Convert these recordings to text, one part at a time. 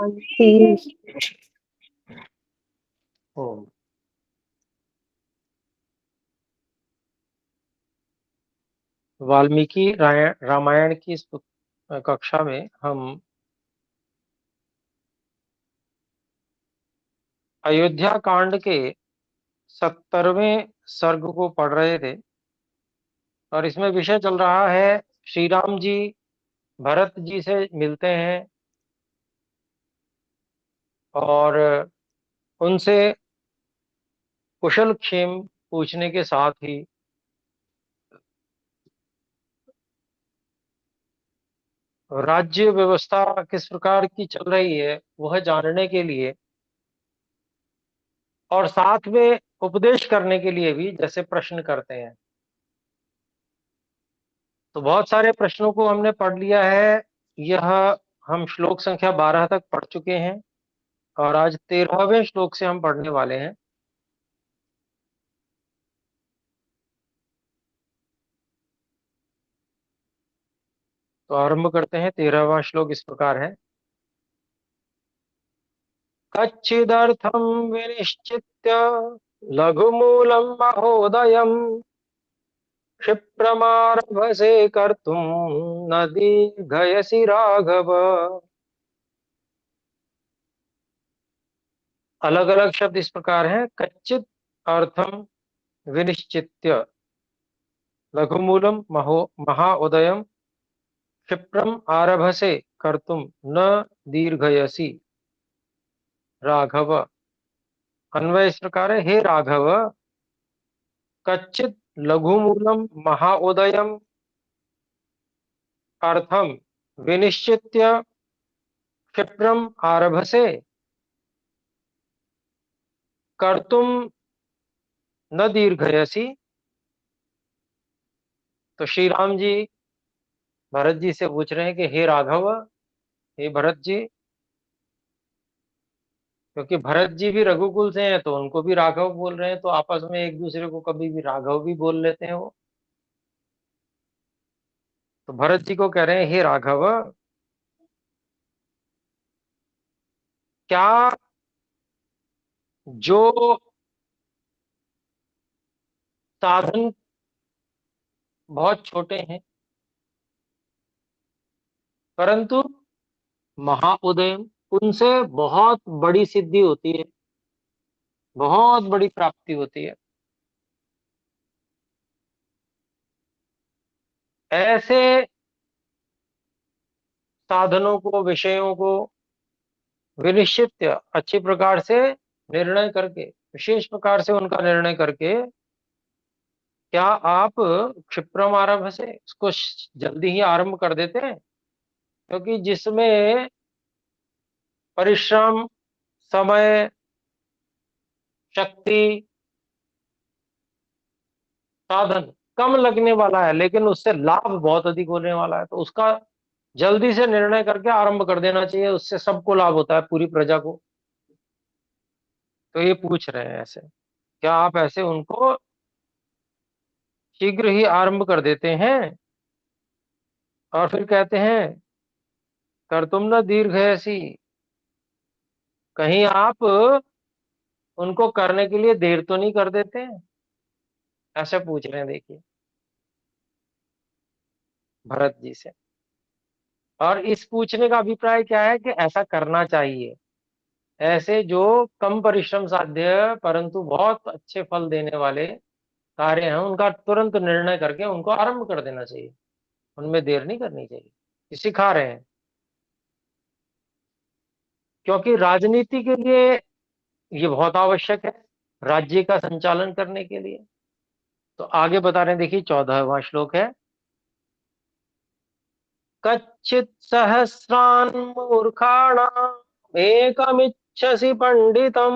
शांति। ओम। वाल्मीकि रामायण की इस कक्षा में हम अयोध्या कांड के 70वें सर्ग को पढ़ रहे थे और इसमें विषय चल रहा है श्री राम जी भरत जी से मिलते हैं और उनसे कुशल क्षेम पूछने के साथ ही राज्य व्यवस्था किस प्रकार की चल रही है वह जानने के लिए और साथ में उपदेश करने के लिए भी जैसे प्रश्न करते हैं। तो बहुत सारे प्रश्नों को हमने पढ़ लिया है। यह हम श्लोक संख्या 12 तक पढ़ चुके हैं और आज 13वें श्लोक से हम पढ़ने वाले हैं। तो आरंभ करते हैं। 13वां श्लोक इस प्रकार है। कच्चिदर्थम विनिश्चित्य लघुमूलम महोदयम क्षिप्रमारभसे कर्तुम न दीर्घयसि राघव। अलग अलग शब्द इस प्रकार हैं। कच्चित अर्थम विनिश्चित्य लघुमूलम महाउदयम क्षिप्रम आरभसे कर्तुम न दीर्घयसि राघव। अन्वय इस प्रकार है। हे राघव, कच्चित लघुमूलम महाउदयम अर्थम विनिश्चित्य क्षिप्रम आरभसे कर्तुम न दीर्घयसि। तो श्री राम जी भरत जी से पूछ रहे हैं कि हे राघव, हे भरत जी, क्योंकि भरत जी भी रघुकुल से हैं तो उनको भी राघव बोल रहे हैं, तो आपस में एक दूसरे को कभी भी राघव भी बोल लेते हैं वो। तो भरत जी को कह रहे हैं, हे राघव, क्या जो साधन बहुत छोटे हैं परंतु महाउदय उनसे बहुत बड़ी सिद्धि होती है, बहुत बड़ी प्राप्ति होती है, ऐसे साधनों को विषयों को विनिश्चित अच्छी प्रकार से निर्णय करके, विशेष प्रकार से उनका निर्णय करके, क्या आप क्षिप्रम आरंभ से इसको जल्दी ही आरंभ कर देते हैं? क्योंकि जिसमें परिश्रम, समय, शक्ति, साधन कम लगने वाला है लेकिन उससे लाभ बहुत अधिक होने वाला है, तो उसका जल्दी से निर्णय करके आरंभ कर देना चाहिए, उससे सबको लाभ होता है, पूरी प्रजा को। तो ये पूछ रहे हैं ऐसे, क्या आप ऐसे उनको शीघ्र ही आरंभ कर देते हैं? और फिर कहते हैं, कर तुम न दीर्घ ऐसी, कहीं आप उनको करने के लिए देर तो नहीं कर देते हैं? ऐसे पूछ रहे हैं, देखिए, भरत जी से। और इस पूछने का अभिप्राय क्या है कि ऐसा करना चाहिए, ऐसे जो कम परिश्रम साध्य परंतु बहुत अच्छे फल देने वाले कार्य हैं उनका तुरंत निर्णय करके उनको आरंभ कर देना चाहिए, उनमें देर नहीं करनी चाहिए। ये सिखा रहे हैं, क्योंकि राजनीति के लिए ये बहुत आवश्यक है, राज्य का संचालन करने के लिए। तो आगे बता रहे हैं, देखिए 14वां श्लोक है। कच्चित सहस्रान मूर्खाणाम एकमिच्छसि पंडितम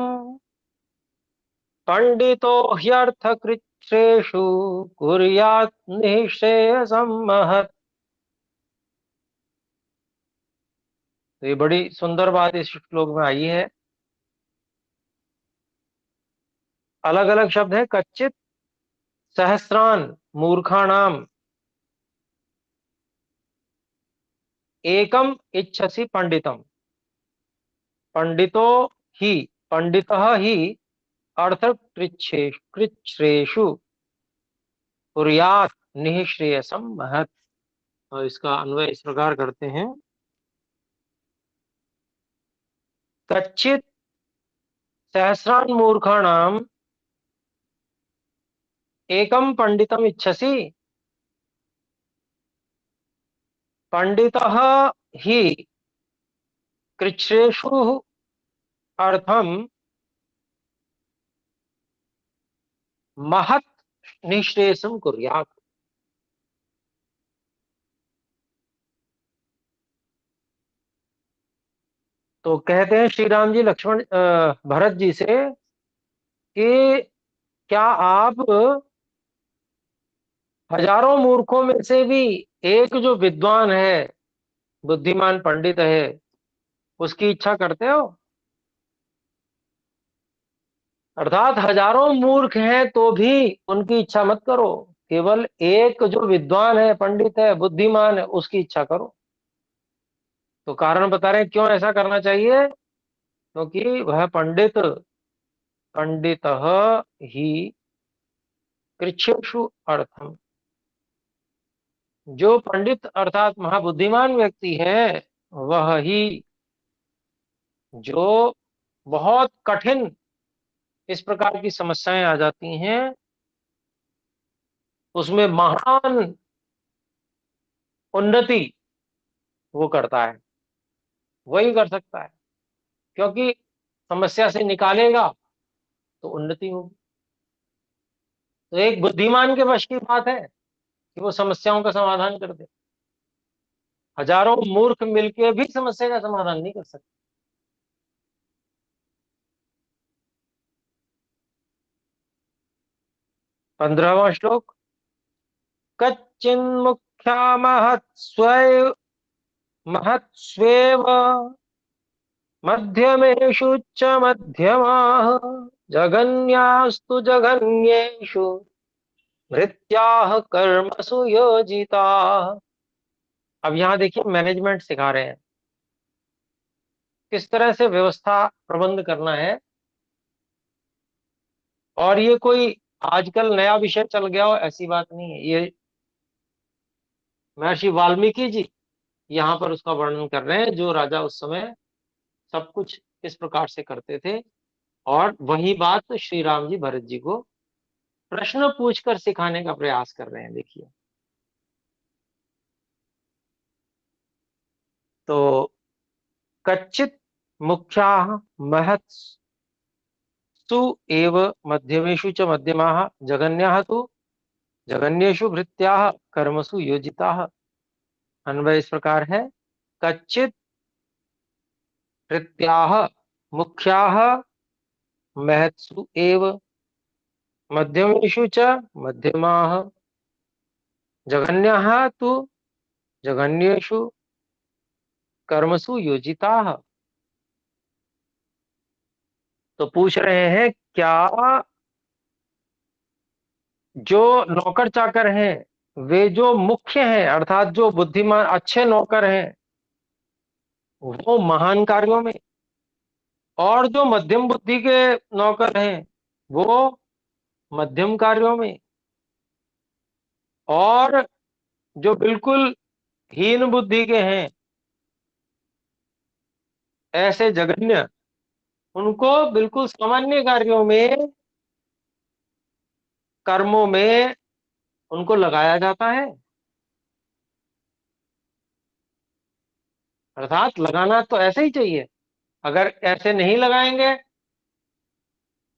पंडितो ह्यर्थकृच्छ्रेषु कुर्यात् निःश्रेयसं महत्। तो ये बड़ी सुंदर बात इस श्लोक में आई है। अलग अलग शब्द है। कच्चित, सहस्रान, मूर्खाणाम, एकम इच्छसि पंडितम। पंडितो ही पंडितः ही अर्थ कृच्छ्रेषु कुर्यात् निःश्रेयसम महत्। और इसका अन्वय इस प्रकार करते हैं। कच्चित सहस्रान मूर्खाणाम एकम पंडितम इच्छसि। पंडितः ही कृच्छ्रेषु अर्थम महत् निःश्रेयसम कुर्यात्। तो कहते हैं श्री राम जी लक्ष्मण भरत जी से कि क्या आप हजारों मूर्खों में से भी एक जो विद्वान है, बुद्धिमान पंडित है, उसकी इच्छा करते हो? अर्थात हजारों मूर्ख हैं तो भी उनकी इच्छा मत करो, केवल एक जो विद्वान है, पंडित है, बुद्धिमान है, उसकी इच्छा करो। तो कारण बता रहे हैं क्यों ऐसा करना चाहिए। क्योंकि वह पंडित ही कृच्छ्रेषु अर्थम, जो पंडित अर्थात महाबुद्धिमान व्यक्ति है, वह ही जो बहुत कठिन इस प्रकार की समस्याएं आ जाती हैं, उसमें महान उन्नति वो करता है, वही कर सकता है। क्योंकि समस्या से निकालेगा तो उन्नति होगी। तो एक बुद्धिमान के वश की बात है कि वो समस्याओं का समाधान कर दे। हजारों मूर्ख मिलके भी समस्या का समाधान नहीं कर सकते। 15वां श्लोक। कच्चिन्मुख्या महत्स्वेव मध्यमेषु च मध्यमाः जगन्यास्तु जघन्येषु भृत्याः कर्मसु योजिताः। अब यहां देखिए मैनेजमेंट सिखा रहे हैं, किस तरह से व्यवस्था प्रबंध करना है। और ये कोई आजकल नया विषय चल गया हो ऐसी बात नहीं है। ये महर्षि वाल्मीकि जी यहाँ पर उसका वर्णन कर रहे हैं, जो राजा उस समय सब कुछ किस प्रकार से करते थे। और वही बात श्री राम जी भरत जी को प्रश्न पूछकर सिखाने का प्रयास कर रहे हैं। देखिए, तो कच्चित मुख्या महत्सु एव मध्यमेषु च मध्यमाः जगन्याः तु जगन्येषु भृत्याः कर्मसु योजिताः। अन्वय इस प्रकार है। कच्चित भृत्याः मुख्याः महत्सु एव मध्यमेषु च मध्यमाः जघन्याः तु जघन्येषु कर्मसु योजिताः। तो पूछ रहे हैं क्या जो नौकर चाकर हैं, वे जो मुख्य हैं अर्थात जो बुद्धिमान अच्छे नौकर हैं, वो महान कार्यों में, और जो मध्यम बुद्धि के नौकर हैं वो मध्यम कार्यों में, और जो बिल्कुल हीन बुद्धि के हैं, ऐसे जघन्य, उनको बिल्कुल सामान्य कार्यों में, कर्मों में उनको लगाया जाता है। अर्थात लगाना तो ऐसे ही चाहिए। अगर ऐसे नहीं लगाएंगे,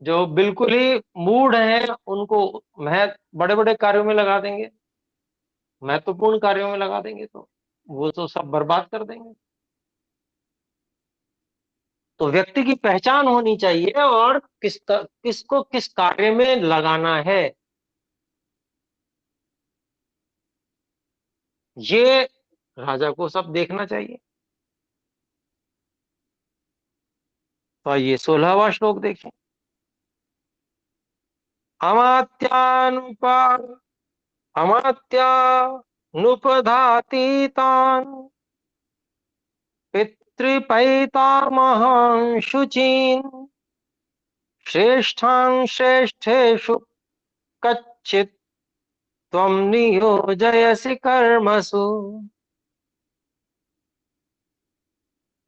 जो बिल्कुल ही मूढ़ हैं उनको मह बड़े बड़े कार्यों में लगा देंगे, महत्वपूर्ण कार्यों में लगा देंगे, तो वो तो सब बर्बाद कर देंगे। तो व्यक्ति की पहचान होनी चाहिए और किसको किस कार्य में लगाना है, ये राजा को सब देखना चाहिए। तो ये 16वां श्लोक देखें। अमात्यानुपा अमात्यानुपधाति तान् पितृपैतामहां शुचीन् श्रेष्ठान् श्रेष्ठेषु कच्चित् त्वं नियोजयसि कर्मसु।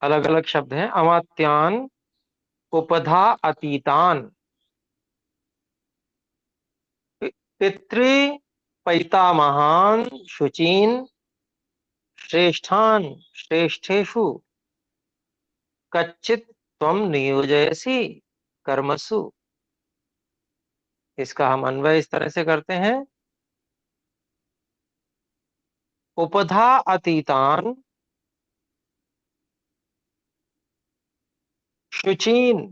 अलग अलग शब्द हैं। अमात्यान, उपधा अतीतान, पितृ पैतामहान शुचीन श्रेष्ठान श्रेष्ठेषु कच्चित त्वं नियोजयसि कर्मसु। इसका हम अन्वय इस तरह से करते हैं। उपधा अतीतान शुचीन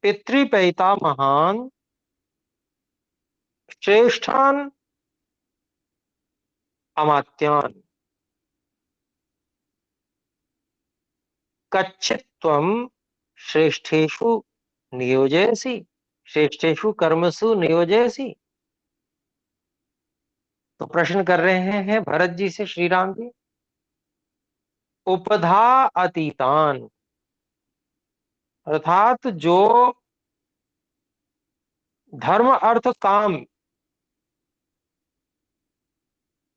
पितृपैतामहान श्रेष्ठान अमात्यान कच्चित् त्वं श्रेष्ठेषु नियोजयसि, श्रेष्ठेषु कर्मसु नियोजयसि। तो प्रश्न कर रहे हैं भरत जी से श्री राम जी। उपधा अतीतान अर्थात जो धर्म अर्थ काम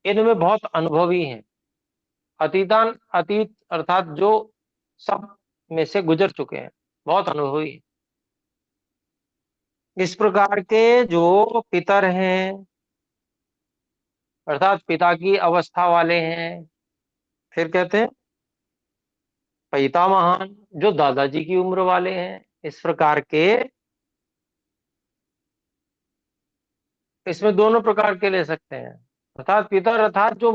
इनमें बहुत अनुभवी हैं। अतीतान, अतीत अर्थात जो सब में से गुजर चुके हैं, बहुत अनुभवी हैं। इस प्रकार के जो पितर हैं अर्थात पिता की अवस्था वाले हैं। फिर कहते हैं पितामहान, जो दादाजी की उम्र वाले हैं। इस प्रकार के, इसमें दोनों प्रकार के ले सकते हैं। अर्थात पितर अर्थात जो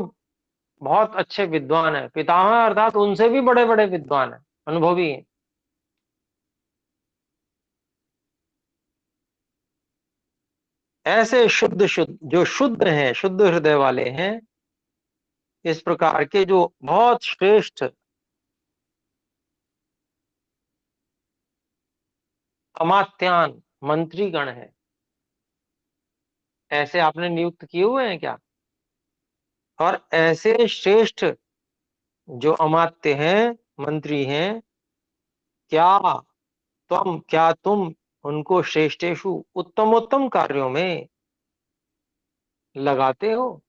बहुत अच्छे विद्वान है, पितामह अर्थात उनसे भी बड़े बड़े विद्वान है, अनुभवी हैं। ऐसे शुद्ध शुद्ध जो शुद्ध हैं, शुद्ध हृदय वाले हैं, इस प्रकार के जो बहुत श्रेष्ठ अमात्यान मंत्रीगण हैं, ऐसे आपने नियुक्त किए हुए हैं क्या? और ऐसे श्रेष्ठ जो अमात्य हैं, मंत्री हैं, क्या तुम उनको श्रेष्ठेषु उत्तमोत्तम कार्यों में लगाते हो?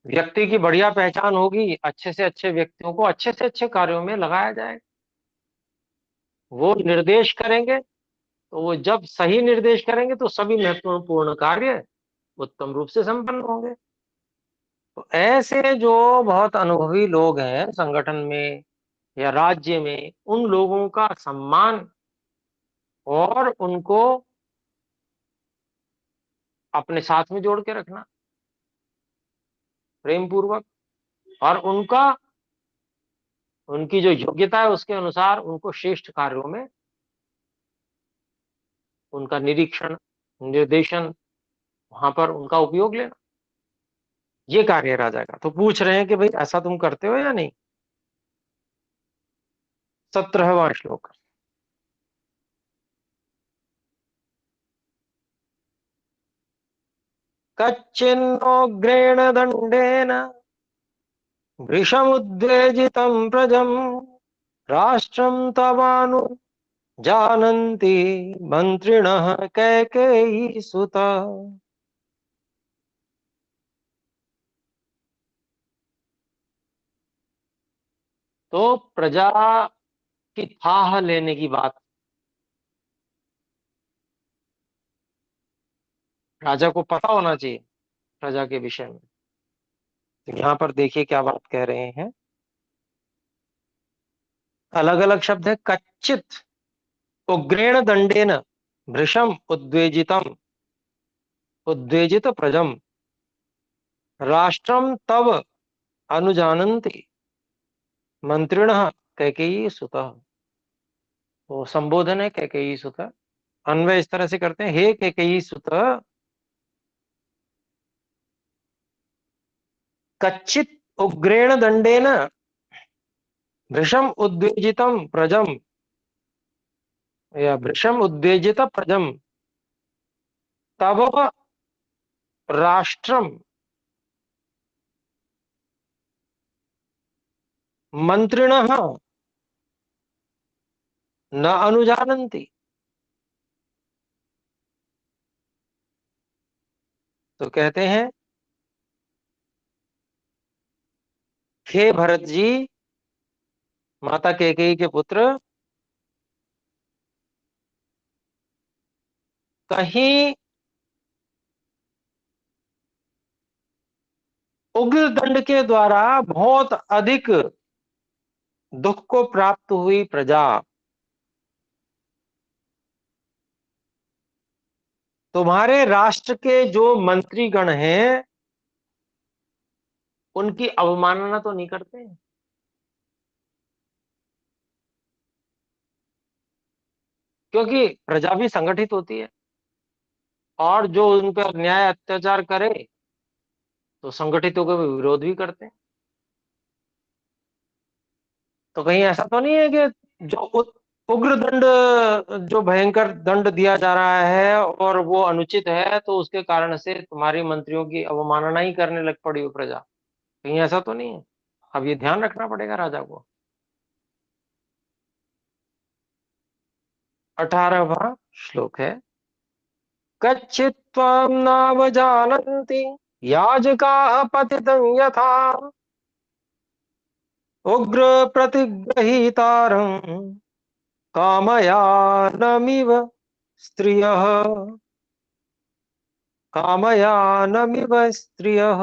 व्यक्ति की बढ़िया पहचान होगी, अच्छे से अच्छे व्यक्तियों को अच्छे से अच्छे कार्यों में लगाया जाए। वो निर्देश करेंगे तो वो जब सही निर्देश करेंगे तो सभी महत्वपूर्ण कार्य उत्तम रूप से संपन्न होंगे। तो ऐसे जो बहुत अनुभवी लोग हैं संगठन में या राज्य में, उन लोगों का सम्मान और उनको अपने साथ में जोड़ के रखना प्रेम पूर्वक, और उनकी जो योग्यता है उसके अनुसार उनको श्रेष्ठ कार्यों में उनका निरीक्षण, निर्देशन, वहां पर उनका उपयोग लेना, ये कार्य राजा का। तो पूछ रहे हैं कि भाई ऐसा तुम करते हो या नहीं। 17वां श्लोक। कच्चिन्नोग्रेण दंडेन वृषमुद्वेजितं प्रजम् राष्ट्रं तवानु जानन्ति मंत्रिणः कैकेयी सुत। तो प्रजा की थाह लेने की बात राजा को पता होना चाहिए प्रजा के विषय में। तो यहाँ पर देखिए क्या बात कह रहे हैं। अलग अलग शब्द है। कच्चित उग्रेण दंडेन भृशम उद्वेजितम उद्वेजित प्रजम राष्ट्रम तव अनुजानन्ति मंत्रिणः कैकेयी सुतः। तो संबोधन है कैकेयी सुत। अन्वय इस तरह से करते हैं, हे कैकेयी सुत, कच्चित उग्रेण दंडेन भृशम उद्वेजितम प्रजम या भृशम उद्वेजित प्रजम तव राष्ट्रम मंत्रिणः न अनुजानन्ति। तो कहते हैं, हे भरत जी, माता कैकेयी के पुत्र, कहीं उग्र दंड के द्वारा बहुत अधिक दुख को प्राप्त हुई प्रजा तुम्हारे राष्ट्र के जो मंत्रीगण हैं उनकी अवमानना तो नहीं करते हैं? क्योंकि प्रजा भी संगठित होती है, और जो उन पर अन्याय अत्याचार करे तो संगठित होकर विरोध भी करते हैं। तो कहीं ऐसा तो नहीं है कि जो उग्र दंड, जो भयंकर दंड दिया जा रहा है और वो अनुचित है, तो उसके कारण से तुम्हारी मंत्रियों की अवमानना ही करने लग पड़ी हो प्रजा? कहीं ऐसा तो नहीं है? अब ये ध्यान रखना पड़ेगा राजा को। 18वां श्लोक है, कच्चित् त्वां नावजानन्ति याजकाः पतितं यथा उग्र प्रतिगृहीतारं कामयानमिव स्त्रियः। कामयानमिव स्त्रियः।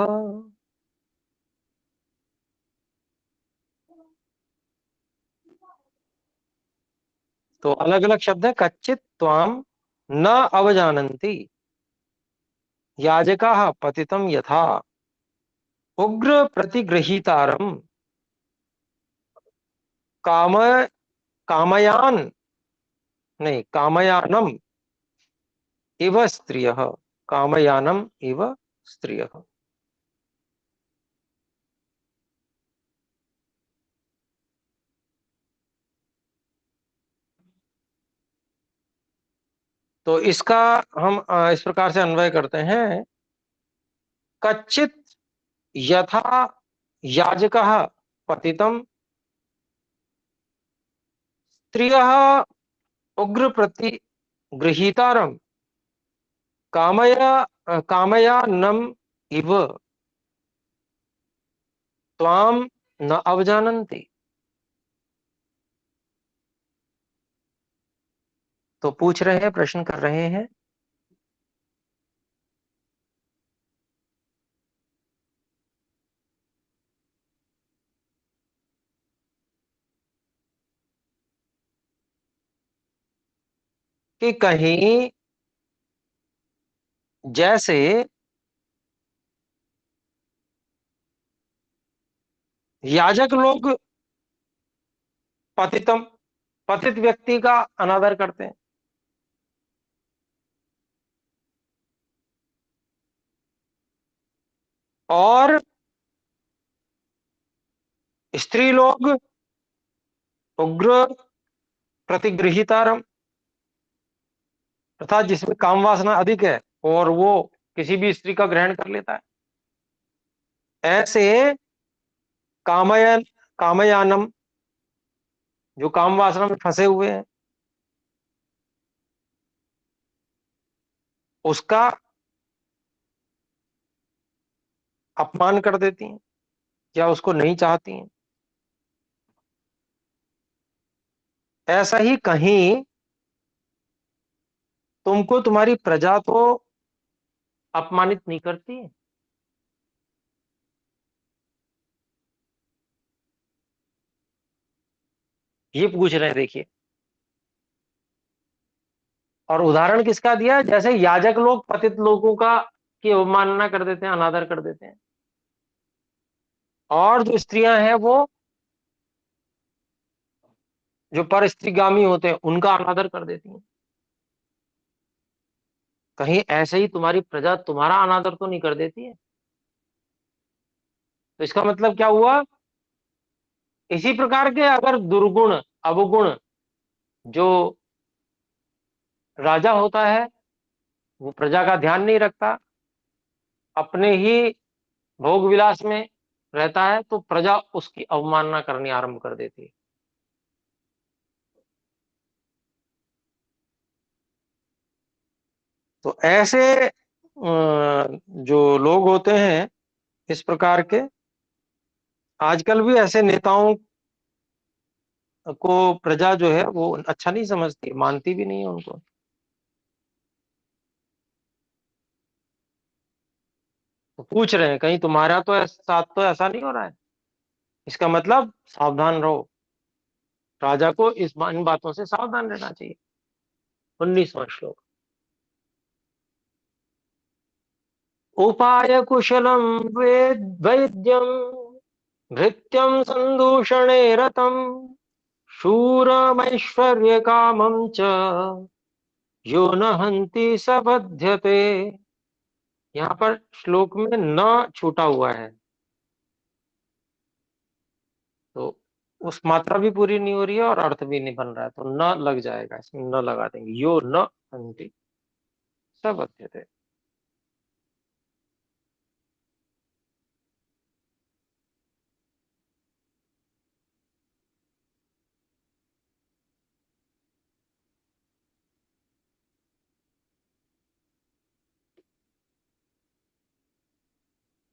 तो अलग अलग शब्द है, कच्चित् त्वाम न अवजानन्ति याजकाः पतितं यथा उग्र प्रतिगृहीतारं काम कामयान नहीं कामयानम इव स्त्रियः। कामयानम इव स्त्रियः। तो इसका हम इस प्रकार से अन्वय करते हैं, कच्चित यथा याजकः पतितं स्त्रियः उग्र प्रतिगृहीतारं कामयानम इव त्वाम न अवजानन्ति। तो पूछ रहे हैं, प्रश्न कर रहे हैं कि कहीं जैसे याजक लोग पतितम पतित व्यक्ति का अनादर करते हैं, और स्त्री लोग उग्र प्रतिगृहितारम, अर्थात जिसमें काम वासना अधिक है और वो किसी भी स्त्री का ग्रहण कर लेता है, ऐसे कामयन कामयानम, जो काम वासना में फंसे हुए हैं, उसका अपमान कर देती हैं या उसको नहीं चाहती हैं। ऐसा ही कहीं तुमको तुम्हारी प्रजा तो अपमानित नहीं करती है? ये पूछ रहे हैं, देखिए। और उदाहरण किसका दिया? जैसे याजक लोग पतित लोगों का की अवमानना कर देते हैं, अनादर कर देते हैं, और जो स्त्रियां हैं वो जो पर स्त्रीगामी होते हैं उनका अनादर कर देती हैं। कहीं ऐसे ही तुम्हारी प्रजा तुम्हारा अनादर तो नहीं कर देती है? तो इसका मतलब क्या हुआ? इसी प्रकार के अगर दुर्गुण अवगुण जो राजा होता है, वो प्रजा का ध्यान नहीं रखता, अपने ही भोग विलास में रहता है तो प्रजा उसकी अवमानना करनी आरंभ कर देती है। तो ऐसे जो लोग होते हैं इस प्रकार के, आजकल भी ऐसे नेताओं को प्रजा जो है वो अच्छा नहीं समझती, मानती भी नहीं है उनको। तो पूछ रहे हैं कहीं तुम्हारा तो साथ तो ऐसा नहीं हो रहा है, इसका मतलब सावधान रहो। राजा को इन बातों से सावधान रहना चाहिए। 19वां श्लोक। उपाय कुशलम वैद्यम भृत्यं संदूषणे रतम शूरमैश्वर्य कामं च यो न हन्ति स बध्यते। यहाँ पर श्लोक में न छूटा हुआ है, तो उस मात्रा भी पूरी नहीं हो रही है और अर्थ भी नहीं बन रहा है, तो न लग जाएगा, इसमें न लगा देंगे, यो न हन्ति स बध्यते।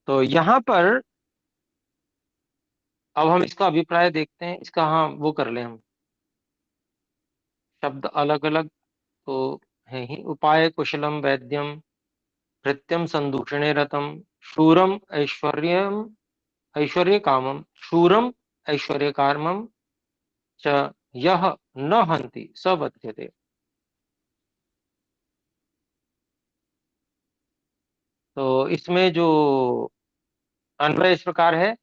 तो यहाँ पर अब हम इसका अभिप्राय देखते हैं, इसका हाँ वो कर ले हम, शब्द अलग अलग तो है ही। उपाय कुशलम वैद्यम भृत्यम संदूषणे रतम शूरम ऐश्वर्यम ऐश्वर्य कामम शूरम ऐश्वर्य कामम च यह न हन्ति स बध्यते। तो इसमें जो अन्वय इस प्रकार है,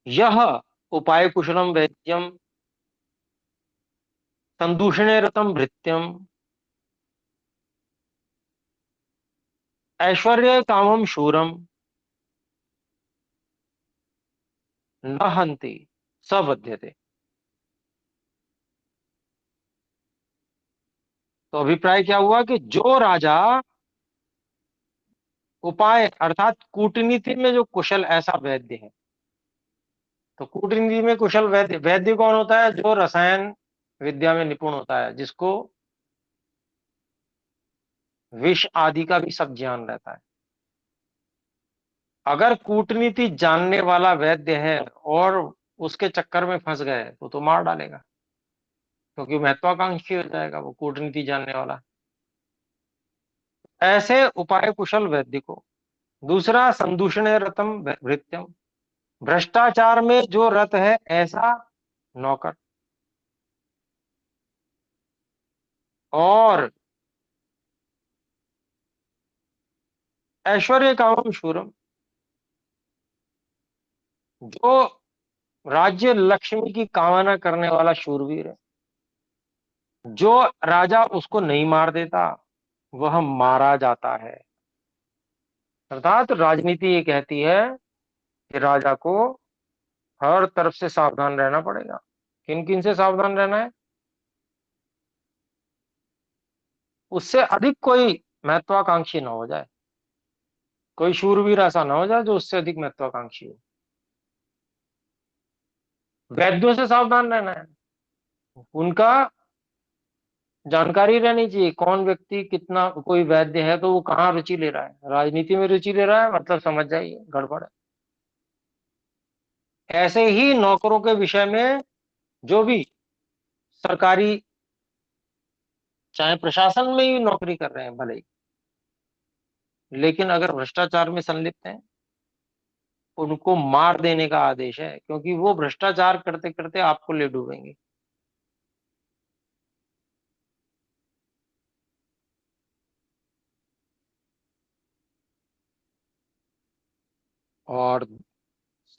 यह उपाय कुशलम वैद्यम संदूषणे रतम भृत्यम ऐश्वर्य कामम शूरम न हन्ति स बध्यते। तो अभिप्राय क्या हुआ कि जो राजा उपाय अर्थात कूटनीति में जो कुशल ऐसा वैद्य है, तो कूटनीति में कुशल वैद्य, वैद्य कौन होता है? जो रसायन विद्या में निपुण होता है, जिसको विष आदि का भी सब ज्ञान रहता है। अगर कूटनीति जानने वाला वैद्य है और उसके चक्कर में फंस गए तो मार डालेगा, क्योंकि महत्वाकांक्षी हो जाएगा वो कूटनीति जानने वाला। ऐसे उपाय कुशल वैद्य को। दूसरा, संदूषण रतम भृत्यम, भ्रष्टाचार में जो रत है ऐसा नौकर। और ऐश्वर्य कामम शूरम, जो राज्य लक्ष्मी की कामना करने वाला शूरवीर है। जो राजा उसको नहीं मार देता वह मारा जाता है। अर्थात राजनीति ये कहती है कि राजा को हर तरफ से सावधान रहना पड़ेगा। किन किन से सावधान रहना है? उससे अधिक कोई महत्वाकांक्षी ना हो जाए, कोई शूरवीर ऐसा ना हो जाए जो उससे अधिक महत्वाकांक्षी हो। वैद्यों से सावधान रहना है, उनका जानकारी रहनी चाहिए कौन व्यक्ति कितना, कोई वैद्य है तो वो कहाँ रुचि ले रहा है, राजनीति में रुचि ले रहा है मतलब समझ जाइए गड़बड़ है। ऐसे ही नौकरों के विषय में, जो भी सरकारी चाहे प्रशासन में ही नौकरी कर रहे हैं भले ही, लेकिन अगर भ्रष्टाचार में संलिप्त हैं उनको मार देने का आदेश है, क्योंकि वो भ्रष्टाचार करते करते आपको ले डूबेंगे। और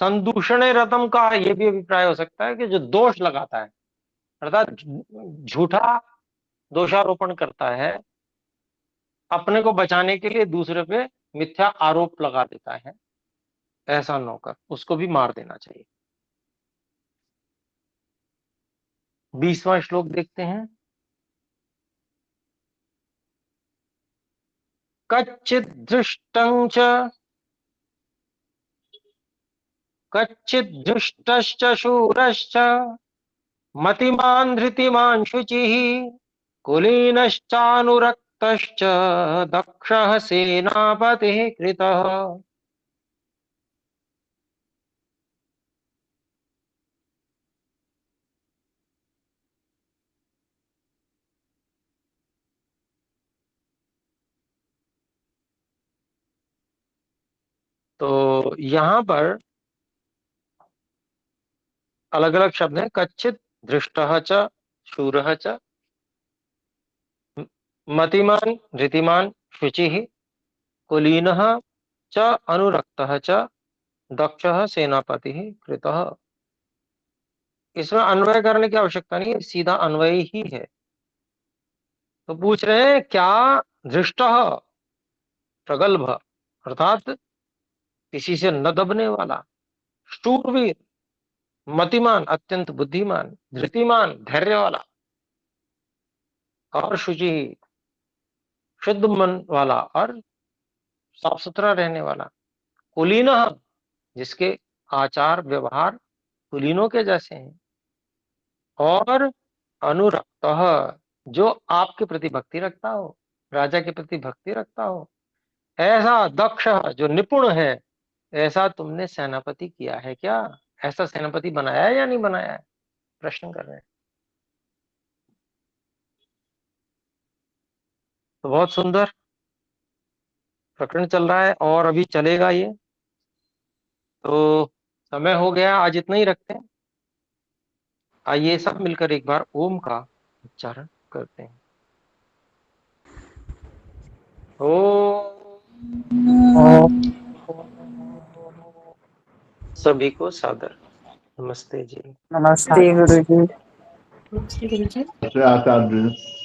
संदूषण रतम का ये भी अभिप्राय हो सकता है कि जो दोष लगाता है, अर्थात झूठा दोषारोपण करता है, अपने को बचाने के लिए दूसरे पे मिथ्या आरोप लगा देता है, ऐसा नौकर, उसको भी मार देना चाहिए। 20वां श्लोक देखते हैं। कच्चित् दृष्टं च कच्चित् दुष्टश्च शूरश्च मतिमान् धृतिमान् शुचिः कुलीनश्चानुरक्तश्च दक्षः सेनापतिः कृतः। तो यहाँ पर अलग अलग शब्द हैं। कच्चित दृष्टः च शूरः च मतिमान् धृतिमान् शुचिः कुलीनः च अनुरक्तः च दक्षः सेनापतिः कृतः। इसमें अन्वय करने की आवश्यकता नहीं है, सीधा अन्वय ही है। तो पूछ रहे हैं क्या धृष्टः प्रगल्भ अर्थात किसी से न दबने वाला, शूरवीर मतिमान अत्यंत बुद्धिमान, धृतिमान धैर्य वाला, और शुचि शुद्ध मन वाला और साफ सुथरा रहने वाला, कुलीन जिसके आचार व्यवहार कुलीनों के जैसे हैं, और अनुरक्त जो आपके प्रति भक्ति रखता हो, राजा के प्रति भक्ति रखता हो, ऐसा दक्ष जो निपुण है, ऐसा तुमने सेनापति किया है क्या? ऐसा सेनापति बनाया है या नहीं बनाया है? प्रश्न कर रहे हैं। तो बहुत सुंदर प्रकरण चल रहा है और अभी चलेगा ये। तो समय हो गया, आज इतना ही रखते हैं। आइए सब मिलकर एक बार ओम का उच्चारण करते हैं। ओम। सभी को सादर नमस्ते जी। नमस्ते गुरु जी। आचार्य